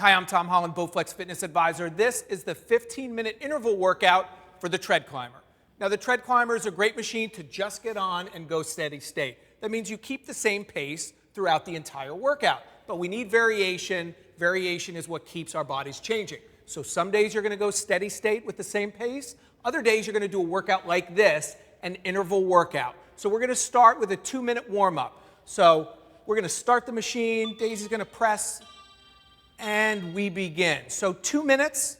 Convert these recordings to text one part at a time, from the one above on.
Hi, I'm Tom Holland, Bowflex Fitness Advisor. This is the 15-minute interval workout for the TreadClimber. Now, the TreadClimber is a great machine to just get on and go steady state. That means you keep the same pace throughout the entire workout. But we need variation. Variation is what keeps our bodies changing. So some days you're going to go steady state with the same pace. Other days you're going to do a workout like this, an interval workout. So we're going to start with a 2-minute warm-up. So we're going to start the machine. Daisy's going to press, and we begin. So 2 minutes,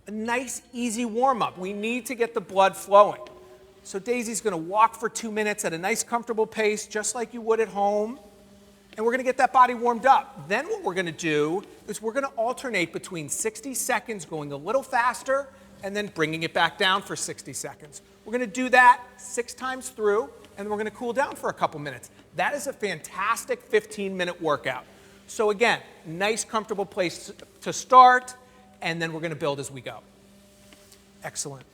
a nice, easy warm-up. We need to get the blood flowing. So Daisy's going to walk for 2 minutes at a nice, comfortable pace, just like you would at home. And we're going to get that body warmed up. Then what we're going to do is we're going to alternate between 60 seconds, going a little faster, and then bringing it back down for 60 seconds. We're going to do that 6 times through, and then we're going to cool down for a couple minutes. That is a fantastic 15-minute workout. So again, nice, comfortable place to start, and then we're going to build as we go. Excellent.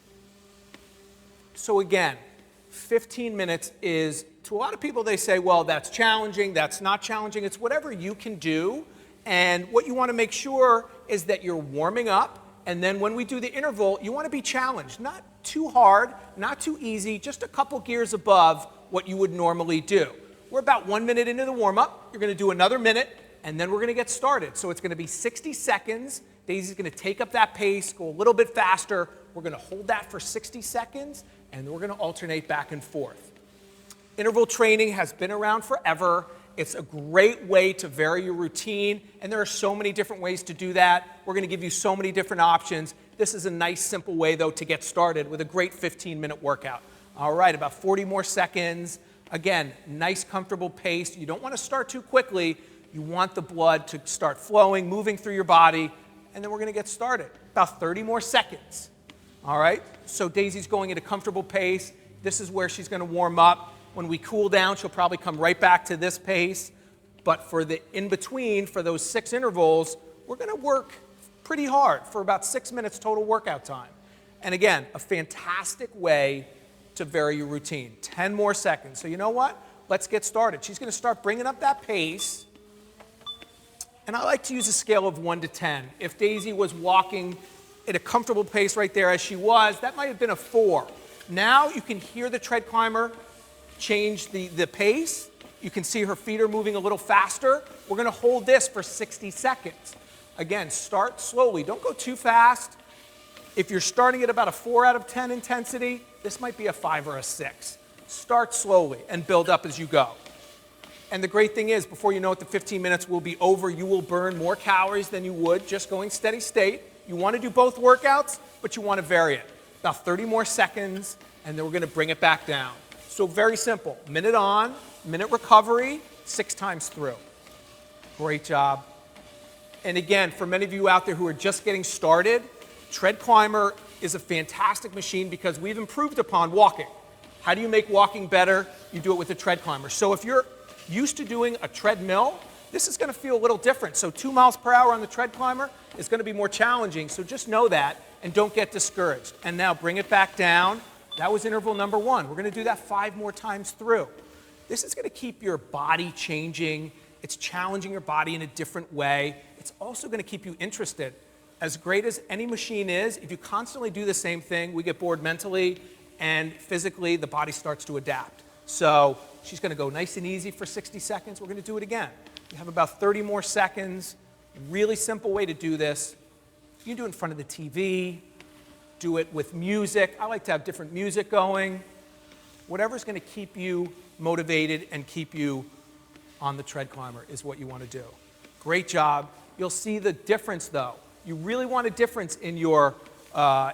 So again, 15 minutes is, to a lot of people, they say, well, that's challenging, that's not challenging. It's whatever you can do. And what you want to make sure is that you're warming up. And then when we do the interval, you want to be challenged. Not too hard, not too easy, just a couple gears above what you would normally do. We're about 1 minute into the warm-up. You're going to do another minute, and then we're going to get started. So it's going to be 60 seconds. Daisy's going to take up that pace, go a little bit faster. We're going to hold that for 60 seconds, and then we're going to alternate back and forth. Interval training has been around forever. It's a great way to vary your routine, and there are so many different ways to do that. We're going to give you so many different options. This is a nice, simple way, though, to get started with a great 15-minute workout. All right, about 40 more seconds. Again, nice, comfortable pace. You don't want to start too quickly. You want the blood to start flowing, moving through your body, and then we're going to get started. About 30 more seconds. All right, so Daisy's going at a comfortable pace. This is where she's going to warm up. When we cool down, she'll probably come right back to this pace. But for the in-between, for those 6 intervals, we're going to work pretty hard for about 6 minutes total workout time. And again, a fantastic way to vary your routine. 10 more seconds. So you know what? Let's get started. She's going to start bringing up that pace. And I like to use a scale of 1 to 10. If Daisy was walking at a comfortable pace right there as she was, that might have been a 4. Now you can hear the TreadClimber change the pace. You can see her feet are moving a little faster. We're going to hold this for 60 seconds. Again, start slowly. Don't go too fast. If you're starting at about a 4 out of 10 intensity, this might be a 5 or a 6. Start slowly and build up as you go. And the great thing is, before you know it, the 15 minutes will be over. You will burn more calories than you would just going steady state. You want to do both workouts, but you want to vary it. About 30 more seconds, and then we're going to bring it back down. So very simple. Minute on, minute recovery, 6 times through. Great job. And again, for many of you out there who are just getting started, TreadClimber is a fantastic machine because we've improved upon walking. How do you make walking better? You do it with the TreadClimber. So if you're used to doing a treadmill, this is going to feel a little different. So 2 miles per hour on the TreadClimber is going to be more challenging. So just know that and don't get discouraged. And now bring it back down. That was interval number 1. We're going to do that 5 more times through. This is going to keep your body changing. It's challenging your body in a different way. It's also going to keep you interested. As great as any machine is, if you constantly do the same thing, we get bored mentally and physically, the body starts to adapt. So she's going to go nice and easy for 60 seconds. We're going to do it again. You have about 30 more seconds. Really simple way to do this. You can do it in front of the TV. Do it with music. I like to have different music going. Whatever's going to keep you motivated and keep you on the TreadClimber is what you want to do. Great job. You'll see the difference, though. You really want a difference in your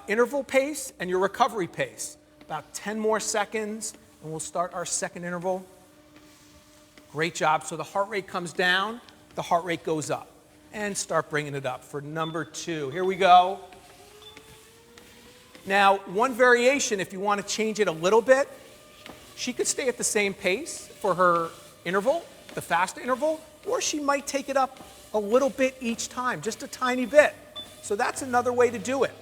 interval pace and your recovery pace. About 10 more seconds, and we'll start our second interval. Great job. So the heart rate comes down, the heart rate goes up. And start bringing it up for number 2. Here we go. Now, one variation, if you want to change it a little bit, she could stay at the same pace for her interval, the fast interval, or she might take it up a little bit each time, just a tiny bit. So that's another way to do it.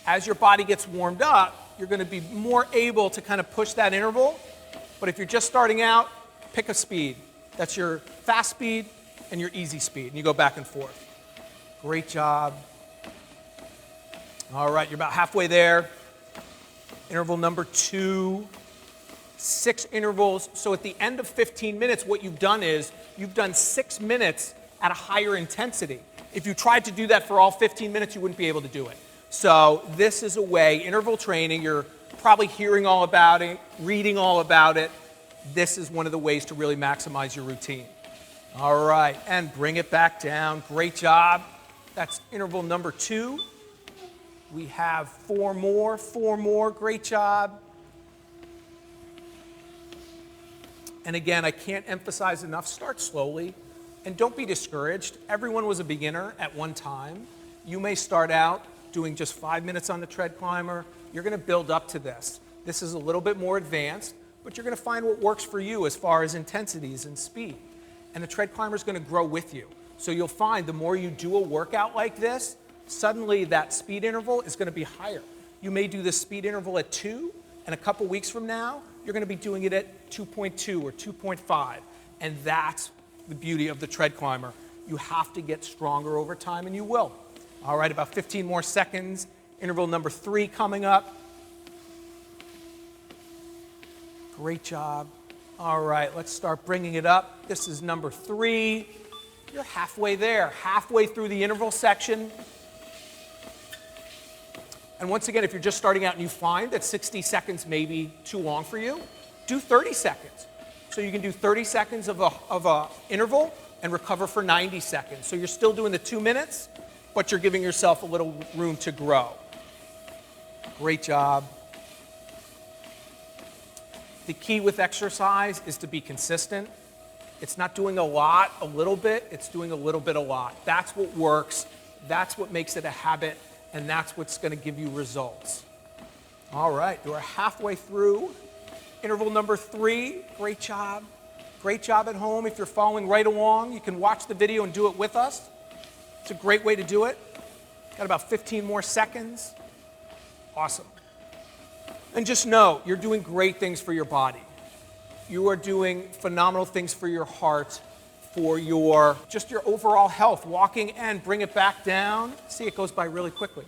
As your body gets warmed up, you're going to be more able to kind of push that interval. But if you're just starting out, pick a speed. That's your fast speed, and your easy speed, and you go back and forth. Great job. All right, you're about halfway there. Interval number 2, 6 intervals. So at the end of 15 minutes, what you've done is you've done 6 minutes at a higher intensity. If you tried to do that for all 15 minutes, you wouldn't be able to do it. So this is a way, interval training, you're probably hearing all about it, reading all about it. This is one of the ways to really maximize your routine. All right, and bring it back down. Great job. That's interval number 2. We have 4 more. Great job. And again, I can't emphasize enough, start slowly and don't be discouraged. Everyone was a beginner at one time. You may start out doing just 5 minutes on the TreadClimber. You're going to build up to this. This is a little bit more advanced, but you're going to find what works for you as far as intensities and speed. And the TreadClimber is going to grow with you. So you'll find the more you do a workout like this, suddenly that speed interval is going to be higher. You may do this speed interval at 2, and a couple weeks from now, you're going to be doing it at 2.2 or 2.5. And that's the beauty of the TreadClimber. You have to get stronger over time, and you will. All right, about 15 more seconds. Interval number 3 coming up. Great job. All right, let's start bringing it up. This is number 3. You're halfway there, halfway through the interval section. And once again, if you're just starting out and you find that 60 seconds may be too long for you, do 30 seconds. So you can do 30 seconds of a interval and recover for 90 seconds. So you're still doing the 2 minutes, but you're giving yourself a little room to grow. Great job. The key with exercise is to be consistent. It's not doing a lot, a little bit. It's doing a little bit, a lot. That's what works. That's what makes it a habit. And that's what's going to give you results. All right, you are halfway through. Interval number 3, great job. Great job at home. If you're following right along, you can watch the video and do it with us. It's a great way to do it. Got about 15 more seconds. Awesome. And just know, you're doing great things for your body. You are doing phenomenal things for your heart, for your overall health. Walking and bring it back down. See, it goes by really quickly.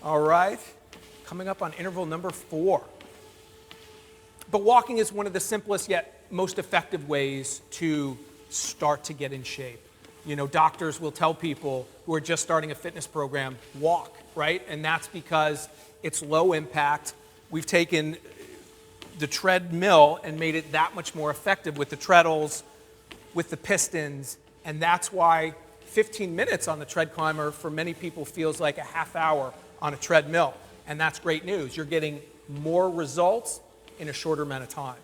All right, coming up on interval number 4. But walking is one of the simplest yet most effective ways to start to get in shape. You know, doctors will tell people who are just starting a fitness program, walk, right? And that's because it's low impact. We've taken the treadmill and made it that much more effective with the treadles, with the pistons, and that's why 15 minutes on the TreadClimber for many people feels like a half hour on a treadmill. And that's great news. You're getting more results in a shorter amount of time.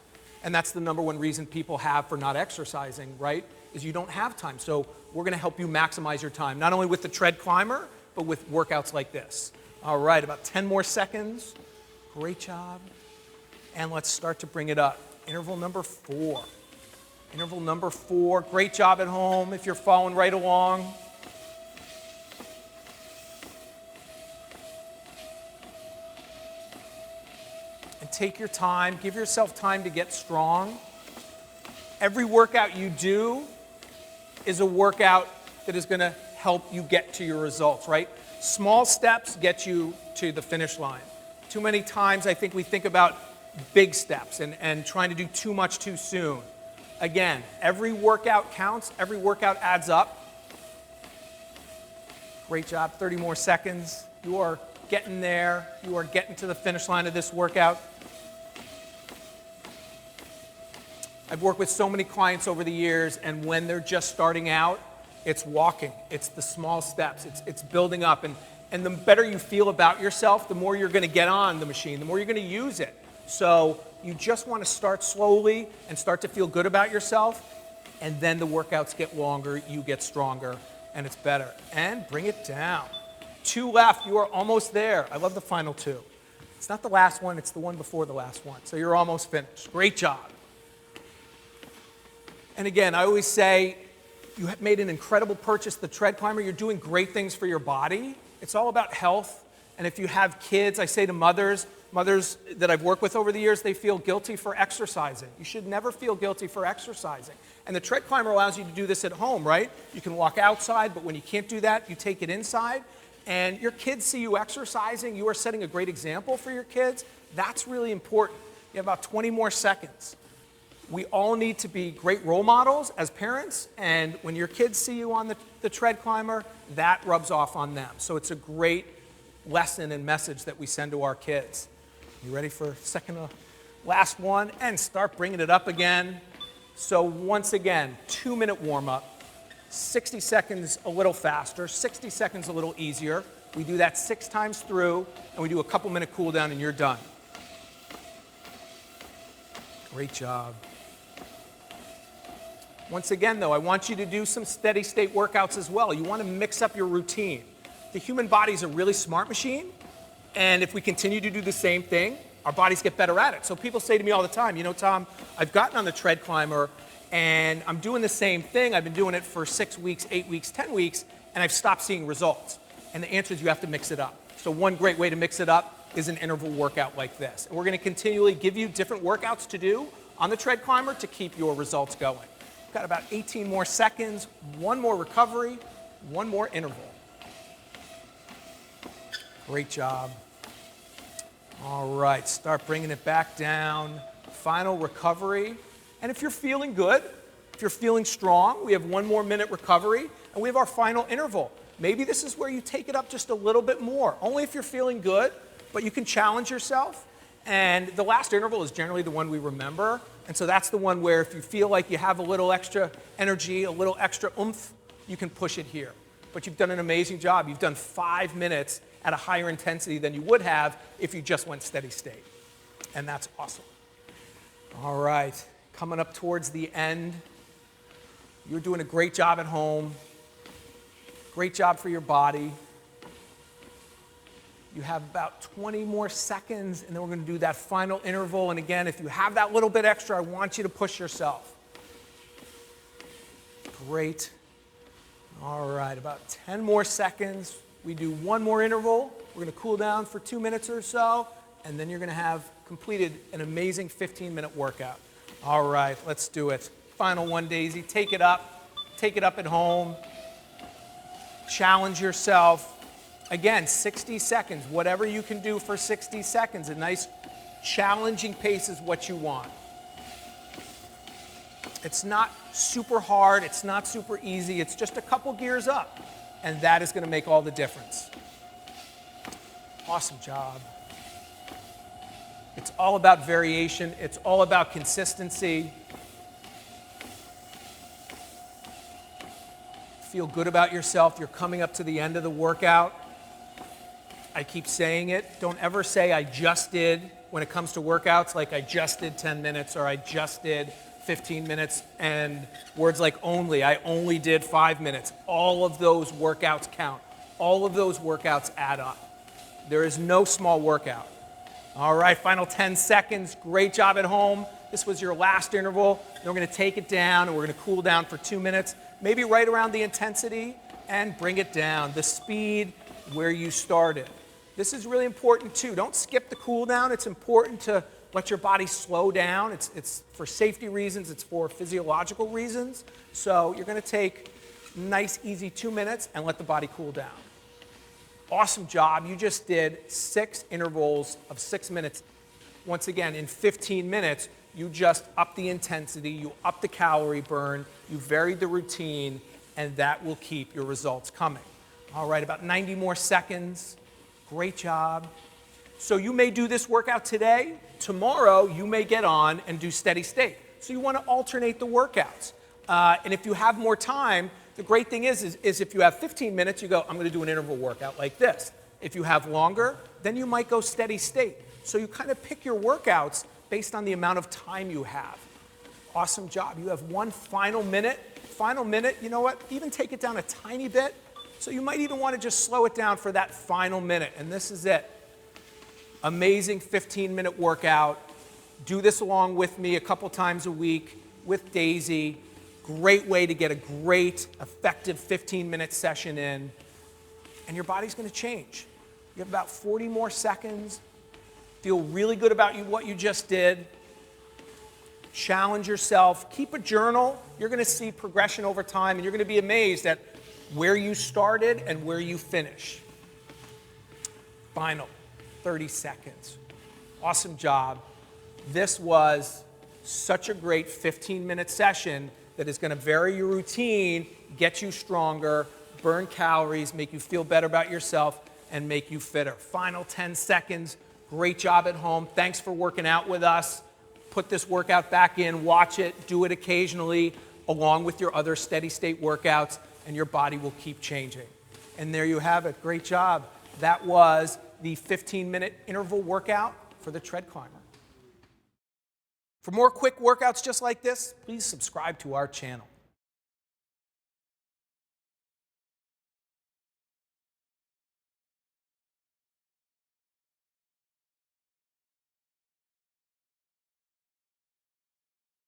And that's the number one reason people have for not exercising, right? Is you don't have time. So we're going to help you maximize your time, not only with the TreadClimber, but with workouts like this. All right, about 10 more seconds. Great job. And let's start to bring it up. Interval number 4. Interval number 4. Great job at home if you're following right along. And take your time. Give yourself time to get strong. Every workout you do is a workout that is going to help you get to your results, right? Small steps get you to the finish line. Too many times I think we think about big steps and trying to do too much too soon. Again, every workout counts. Every workout adds up. Great job. 30 more seconds. You are getting there. You are getting to the finish line of this workout. I've worked with so many clients over the years, and when they're just starting out, it's walking. It's the small steps. It's building up. And the better you feel about yourself, the more you're going to get on the machine, the more you're going to use it. So you just want to start slowly and start to feel good about yourself, and then the workouts get longer, you get stronger, and it's better. And bring it down. 2 left. You are almost there. I love the final 2. It's not the last one. It's the one before the last one. So you're almost finished. Great job. And again, I always say, you have made an incredible purchase, the TreadClimber. You're doing great things for your body. It's all about health. And if you have kids, I say to mothers, Mothers that I've worked with over the years, they feel guilty for exercising. You should never feel guilty for exercising. And the TreadClimber allows you to do this at home, right? You can walk outside, but when you can't do that, you take it inside. And your kids see you exercising. You are setting a great example for your kids. That's really important. You have about 20 more seconds. We all need to be great role models as parents, and when your kids see you on the TreadClimber, that rubs off on them. So it's a great lesson and message that we send to our kids. You ready for second to last one? And start bringing it up again. So once again, 2-minute warm-up, 60 seconds a little faster, 60 seconds a little easier. We do that 6 times through, and we do a couple-minute cool down, and you're done. Great job. Once again, though, I want you to do some steady state workouts as well. You want to mix up your routine. The human body is a really smart machine, and if we continue to do the same thing, our bodies get better at it. So people say to me all the time, you know, Tom, I've gotten on the TreadClimber, and I'm doing the same thing. I've been doing it for 6 weeks, 8 weeks, 10 weeks, and I've stopped seeing results. And the answer is you have to mix it up. So one great way to mix it up is an interval workout like this. And we're going to continually give you different workouts to do on the TreadClimber to keep your results going. We've got about 18 more seconds, 1 more recovery, 1 more interval. Great job. All right, start bringing it back down. Final recovery. And if you're feeling good, if you're feeling strong, we have 1 more minute recovery, and we have our final interval. Maybe this is where you take it up just a little bit more, only if you're feeling good, but you can challenge yourself. And the last interval is generally the one we remember. And so that's the one where if you feel like you have a little extra energy, a little extra oomph, you can push it here. But you've done an amazing job. You've done 5 minutes at a higher intensity than you would have if you just went steady state. And that's awesome. All right, coming up towards the end. You're doing a great job at home. Great job for your body. You have about 20 more seconds, and then we're going to do that final interval. And again, if you have that little bit extra, I want you to push yourself. Great. All right, about 10 more seconds. We do 1 more interval. We're going to cool down for 2 minutes or so, and then you're going to have completed an amazing 15-minute workout. All right, let's do it. Final one, Daisy. Take it up. Take it up at home. Challenge yourself. Again, 60 seconds, whatever you can do for 60 seconds. A nice challenging pace is what you want. It's not super hard, it's not super easy, it's just a couple gears up. And that is going to make all the difference. Awesome job. It's all about variation, it's all about consistency. Feel good about yourself. You're coming up to the end of the workout. I keep saying it. Don't ever say I just did when it comes to workouts, like I just did 10 minutes or I just did 15 minutes, and words like only, I only did 5 minutes. All of those workouts count. All of those workouts add up. There is no small workout. All right, final 10 seconds. Great job at home. This was your last interval. Then we're going to take it down, and we're going to cool down for 2 minutes, maybe right around the intensity, and bring it down. The speed where you started. This is really important too. Don't skip the cool down. It's important to let your body slow down. It's for safety reasons. It's for physiological reasons. So you're going to take nice, easy 2 minutes and let the body cool down. Awesome job. You just did 6 intervals of 6 minutes. Once again, in 15 minutes, you just upped the intensity, you upped the calorie burn, you varied the routine, and that will keep your results coming. All right, about 90 more seconds. Great job. So you may do this workout today. Tomorrow, you may get on and do steady state. So you want to alternate the workouts. And if you have more time, the great thing is if you have 15 minutes, you go, I'm going to do an interval workout like this. If you have longer, then you might go steady state. So you kind of pick your workouts based on the amount of time you have. Awesome job. You have 1 final minute. Final minute, you know what? Even take it down a tiny bit. So you might even want to just slow it down for that final minute. And this is it. Amazing 15-minute workout. Do this along with me a couple times a week with Daisy. Great way to get a great, effective 15-minute session in. And your body's going to change. You have about 40 more seconds. Feel really good about what you just did. Challenge yourself. Keep a journal. You're going to see progression over time, and you're going to be amazed at where you started and where you finish. Final 30 seconds. Awesome job. This was such a great 15-minute session that is going to vary your routine, get you stronger, burn calories, make you feel better about yourself, and make you fitter. Final 10 seconds. Great job at home. Thanks for working out with us. Put this workout back in, watch it, do it occasionally, along with your other steady state workouts, and your body will keep changing. And there you have it. Great job. That was the 15-minute interval workout for the TreadClimber. For more quick workouts just like this, please subscribe to our channel.